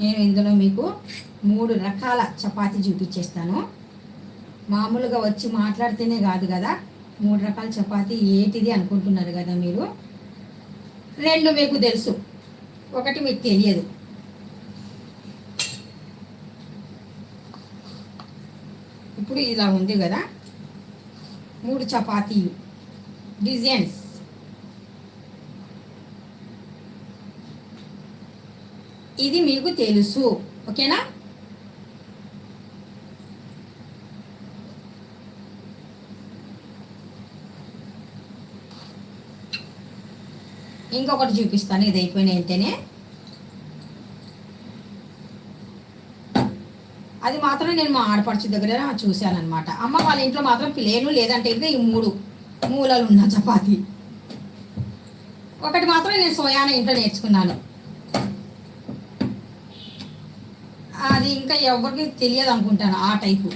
నేను ఇందులో మీకు 3 రకాల చపాతీ చూపించేస్తాను. మామూలుగా వచ్చి మాట్లాడితేనే కాదు కదా, 3 రకాల చపాతీ ఏంటిది అనుకుంటున్నారు కదా మీరు. 2 మీకు తెలుసు, 1 మీకు తెలియదు. ఇప్పుడు ఇలా ఉంది కదా, 3 చపాతీలు డిజైన్స్. ఇది మీకు తెలుసు, ఓకేనా? ఇంకొకటి చూపిస్తాను, ఇది అయిపోయిన వెంటనే. అది మాత్రం నేను మా ఆడపడుచు దగ్గర చూశానమాట. అమ్మ వాళ్ళ ఇంట్లో మాత్రం ప్లేను, లేదంటే ఇంకా ఈ 3 మూలలు ఉన్న చపాతీ. ఒకటి మాత్రం నేను సోయాన ఇంట్లో నేర్చుకున్నాను. అది ఇంకా ఎవరికి తెలియదు అనుకుంటాను, ఆ టైపు.